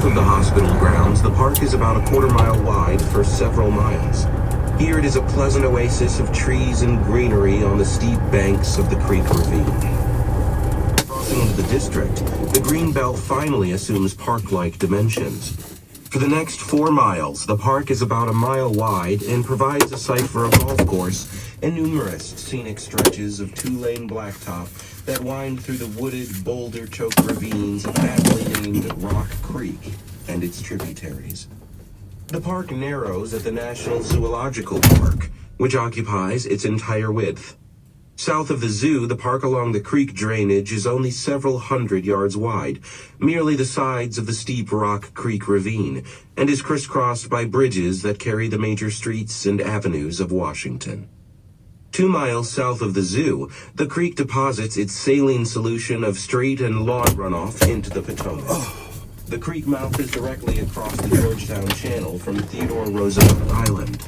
of the hospital grounds, the park is about a quarter-mile wide for several miles. Here it is a pleasant oasis of trees and greenery on the steep banks of the creek ravine. Crossing into the district, the greenbelt finally assumes park-like dimensions. For the next 4 miles, the park is about a mile wide and provides a site for a golf course and numerous scenic stretches of 2-lane blacktop that wind through the wooded, boulder-choked ravines of aptly named Rock Creek and its tributaries. The park narrows at the National Zoological Park, which occupies its entire width. South of the zoo, the park along the creek drainage is only several hundred yards wide, merely the sides of the steep Rock Creek ravine, and is crisscrossed by bridges that carry the major streets and avenues of Washington. 2 miles south of the zoo, the creek deposits its saline solution of street and lawn runoff into the Potomac. The creek mouth is directly across the Georgetown Channel from Theodore Roosevelt Island.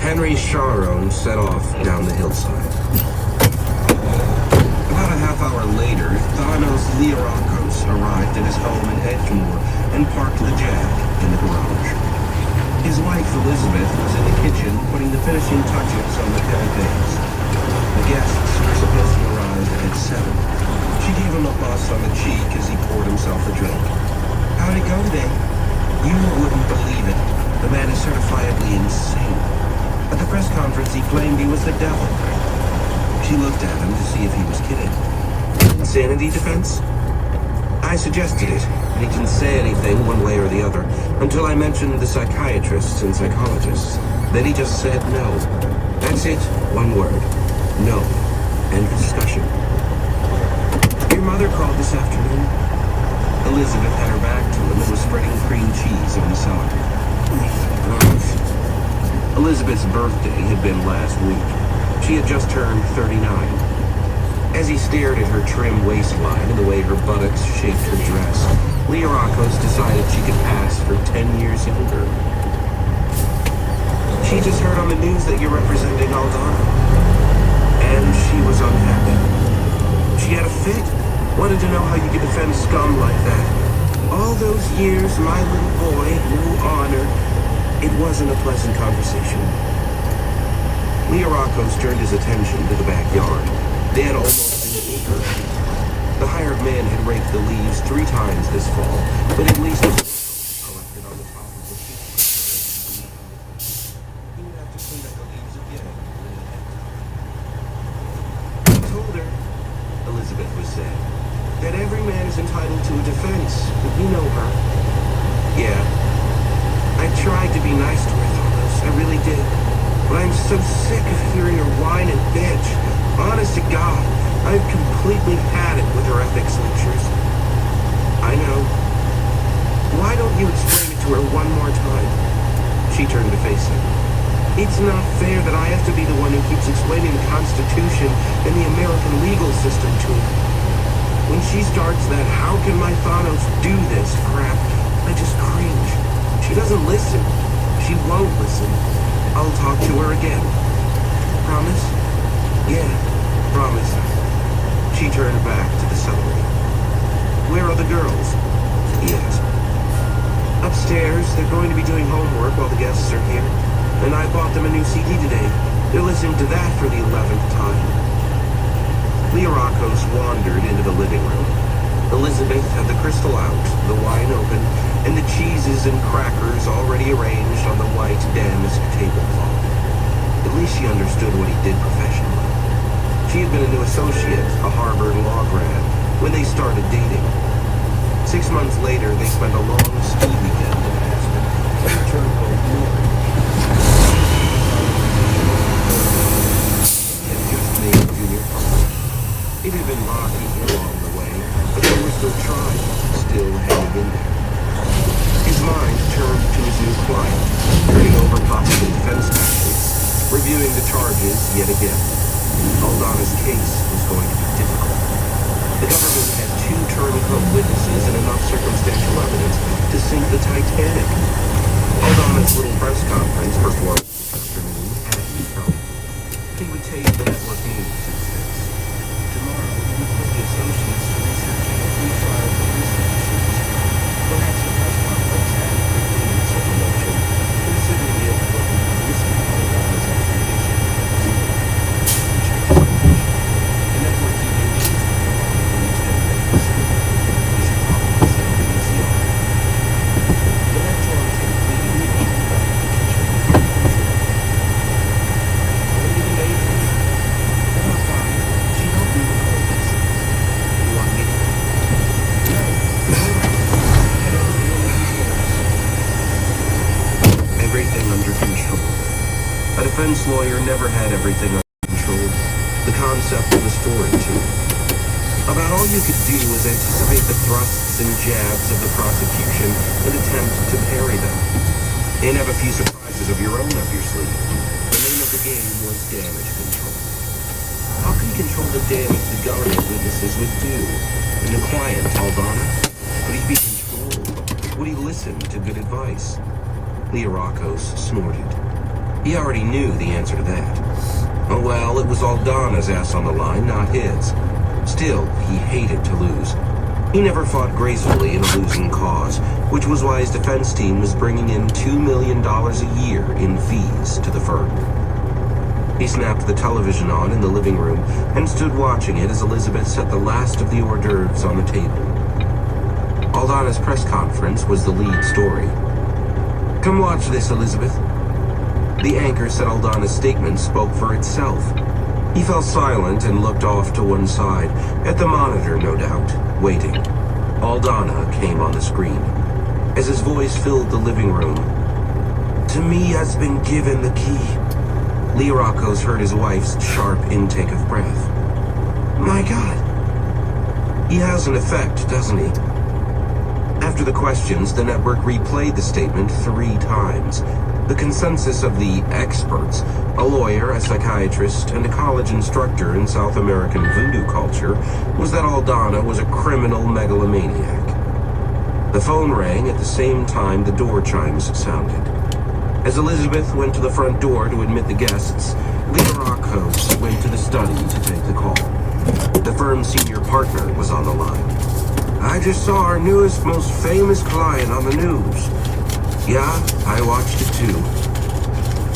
Henry Sharon set off down the hillside. About a later, Thanos Leorakos arrived at his home in Edgemore and parked the Jag in the garage. His wife, Elizabeth, was in the kitchen putting the finishing touches on the canapes. The guests were supposed to arrive at 7. She gave him a bust on the cheek as he poured himself a drink. "How'd it go today?" "You wouldn't believe it. The man is certifiably insane. At the press conference, he claimed he was the devil." She looked at him to see if he was kidding. "Insanity defense?" I suggested it, and he didn't say anything one way or the other until I mentioned the psychiatrists and psychologists. Then he just said no. That's it, one word. No. End of discussion. "Your mother called this afternoon." Elizabeth had her back to him and was spreading cream cheese on the salad. Elizabeth's birthday had been last week. She had just turned 39. As he stared at her trim waistline and the way her buttocks shaped her dress, Leorakos decided she could pass for 10 years younger. "She just heard on the news that you're representing Aldana." And she was unhappy. She had a fit. Wanted to know how you could defend scum like that. All those years, my little boy, no honor. It wasn't a pleasant conversation. Leorakos turned his attention to the backyard. They had almost an acre. The hired man had raked the leaves 3 times this fall, but at least it was collected on the top of the tree. He would have to clean up the leaves again. I told her, Elizabeth was saying, that every man is entitled to a defense. You know her. Yeah. I tried to be nice to her, Thomas. I really did. But I'm so sick of hearing her whine and bitch. Honest to God, I've completely had it with her ethics lectures. I know. Why don't you explain it to her one more time? She turned to face him. It's not fair that I have to be the one who keeps explaining the Constitution and the American legal system to her. When she starts that, how can my Thanos do this crap, I just cringe. She doesn't listen. She won't listen. I'll talk to her again. Promise? Yeah, promise. She turned back to the celery. "Where are the girls?" he asked. "Upstairs. They're going to be doing homework while the guests are here. And I bought them a new CD today. They're listening to that for the 11th time." Leorakos wandered into the living room. Elizabeth had the crystal out, the wine open, and the cheeses and crackers already arranged on the white damask tablecloth. At least she understood what he did professionally. She had been a new associate, a Harvard law grad, when they started dating. 6 months later, they spent a long ski weekend in Aspen and returned home north. He had just made junior college. It had been rocky along the way, but they were still trying, still hanging in there. His mind turned to his new client, turning over possible defense tactics, reviewing the charges yet again. Aldana's case was going to be difficult. The government had 2 turncoat witnesses and enough circumstantial evidence to sink the Titanic. Aldana's little press conference performed this afternoon had to come. He would tape the network news instead. Tomorrow, he would put the associates to researching every trial for research. Perhaps a press conference had 15 minutes of promotion, considering the overlooking publicity of Aldana's extradition. The network TV news would go on for 10 days. He should probably send the ECR. The electronic including the email back to the kitchen. What did he make? Number 5. She helped me with all of this. You want me to? No. Everything under control. A defense lawyer never had everything under control. The concept was foreign to him. About all you could do was anticipate the thrusts and jabs of the prosecution and attempt to parry them. And have a few surprises of your own up your sleeve. The name of the game was damage control. How could he control the damage the government witnesses would do? And the client, Aldana? Would he be controlled? Would he listen to good advice? Leorakos snorted. He already knew the answer to that. Oh well, it was Aldana's ass on the line, not his. Still, he hated to lose. He never fought gracefully in a losing cause, which was why his defense team was bringing in $2 million a year in fees to the firm. He snapped the television on in the living room and stood watching it as Elizabeth set the last of the hors d'oeuvres on the table. Aldana's press conference was the lead story. "Come watch this, Elizabeth." The anchor said Aldana's statement spoke for itself. He fell silent and looked off to one side, at the monitor, no doubt, waiting. Aldana came on the screen. As his voice filled the living room, "To me has been given the key." Lirakos heard his wife's sharp intake of breath. "My God." He has an effect, doesn't he? After the questions, the network replayed the statement 3 times. The consensus of the experts, a lawyer, a psychiatrist, and a college instructor in South American voodoo culture, was that Aldana was a criminal megalomaniac. The phone rang at the same time the door chimes sounded. As Elizabeth went to the front door to admit the guests, Lirakos went to the study to take the call. The firm's senior partner was on the line. "I just saw our newest, most famous client on the news." "Yeah, I watched it too."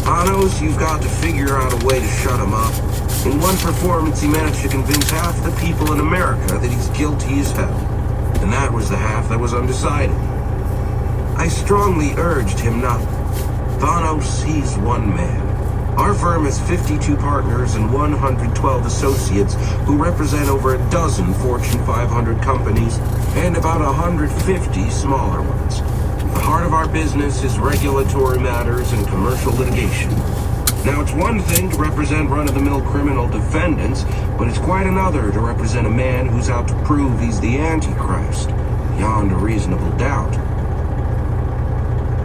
"Panos, you've got to figure out a way to shut him up. In one performance, he managed to convince half the people in America that he's guilty as hell. And that was the half that was undecided. I strongly urged him not. Panos, he's one man. Our firm has 52 partners and 112 associates who represent over a dozen Fortune 500 companies and about 150 smaller ones. The heart of our business is regulatory matters and commercial litigation. Now, it's one thing to represent run-of-the-mill criminal defendants, but it's quite another to represent a man who's out to prove he's the Antichrist, beyond a reasonable doubt.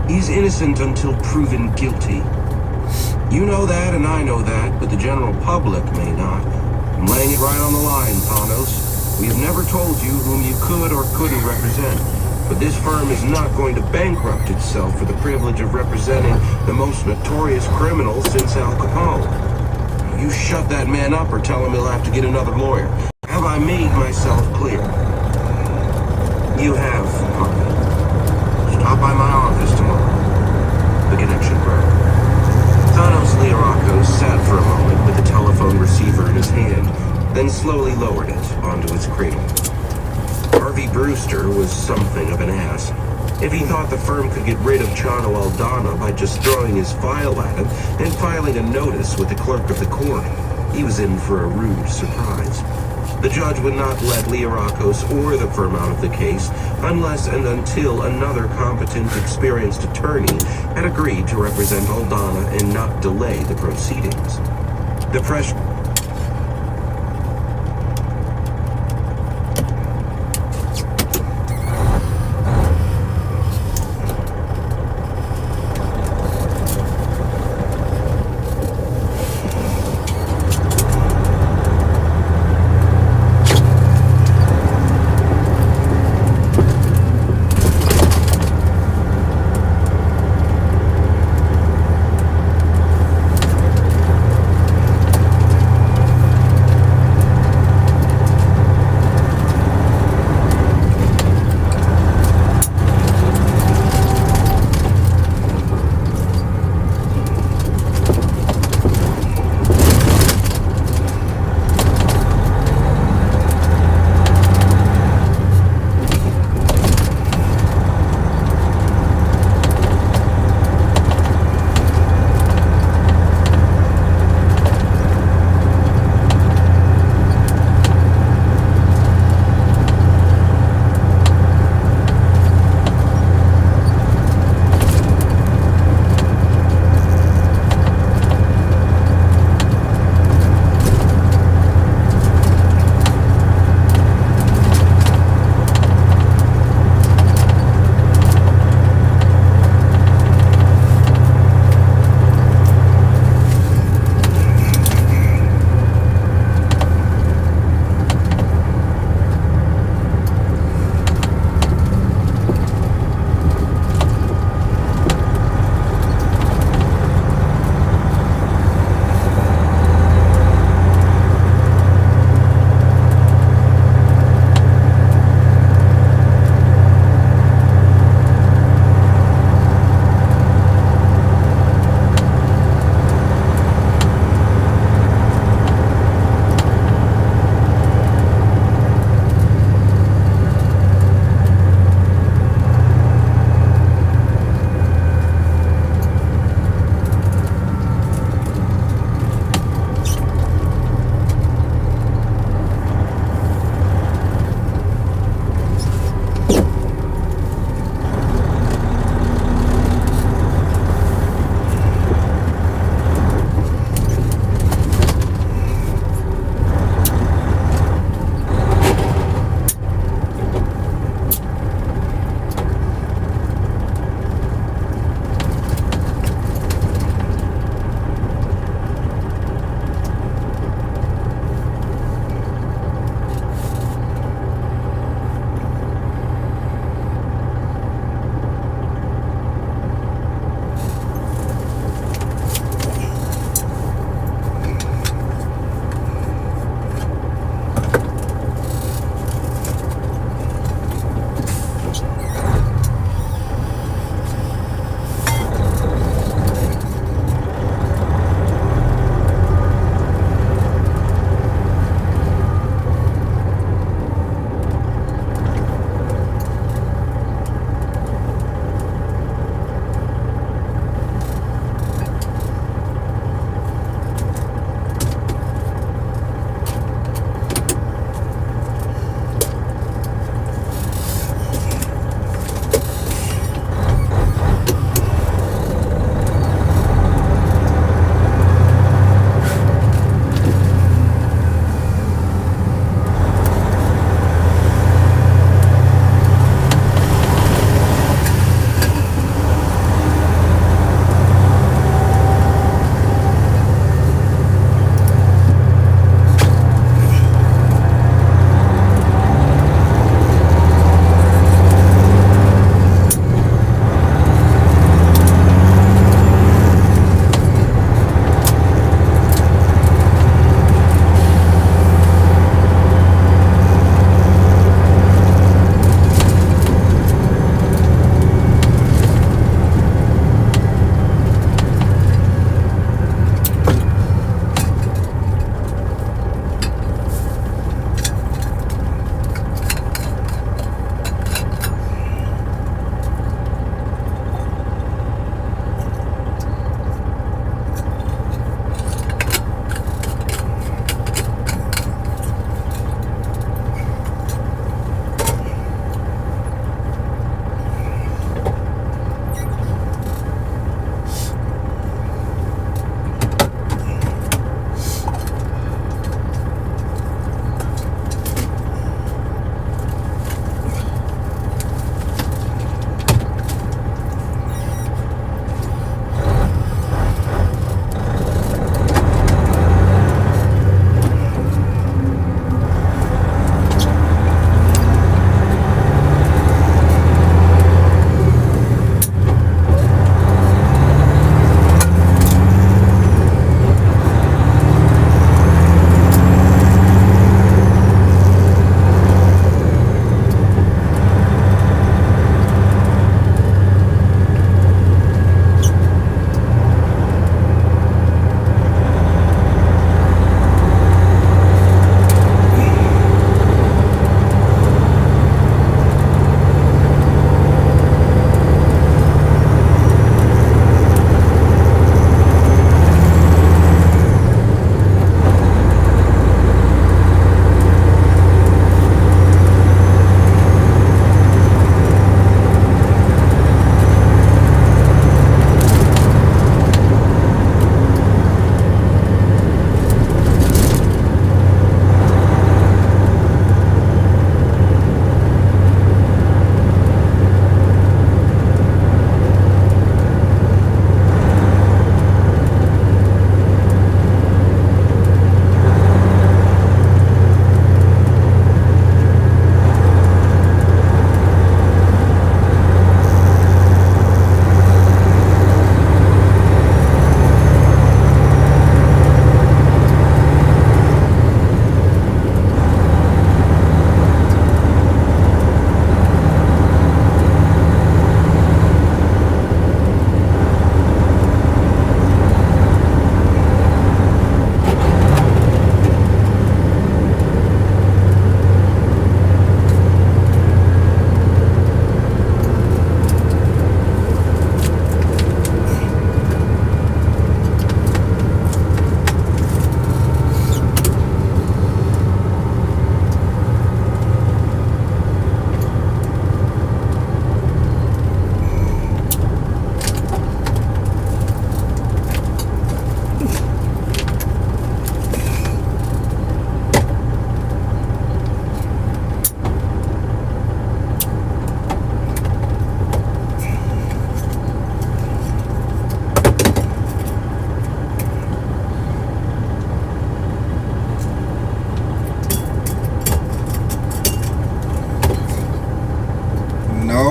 He's innocent until proven guilty. You know that, and I know that, but the general public may not. I'm laying it right on the line, Panos. We have never told you whom you could or couldn't represent, but this firm is not going to bankrupt itself for the privilege of representing the most notorious criminal since Al Capone. You shut that man up or tell him he'll have to get another lawyer. Have I made myself clear? You have, Harvey. Stop by my office tomorrow. The connection broke. Thanos Lirakos sat for a moment with the telephone receiver in his hand, then slowly lowered it onto its cradle. Harvey Brewster was something of an ass. If he thought the firm could get rid of Chano Aldana by just throwing his file at him and filing a notice with the clerk of the court, he was in for a rude surprise. The judge would not let Lirakos or the firm out of the case unless and until another competent, experienced attorney had agreed to represent Aldana and not delay the proceedings. The pressure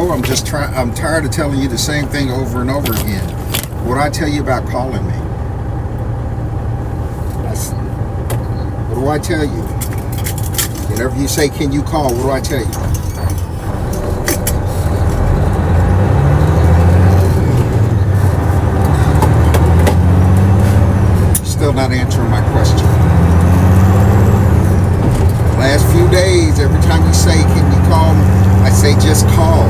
know. I'm tired of telling you the same thing over and over again. What do I tell you about calling me? What do I tell you? Whenever you say, can you call, what do I tell you? Still not answering my question. Last few days, every time you say, can you call me? I say, just call.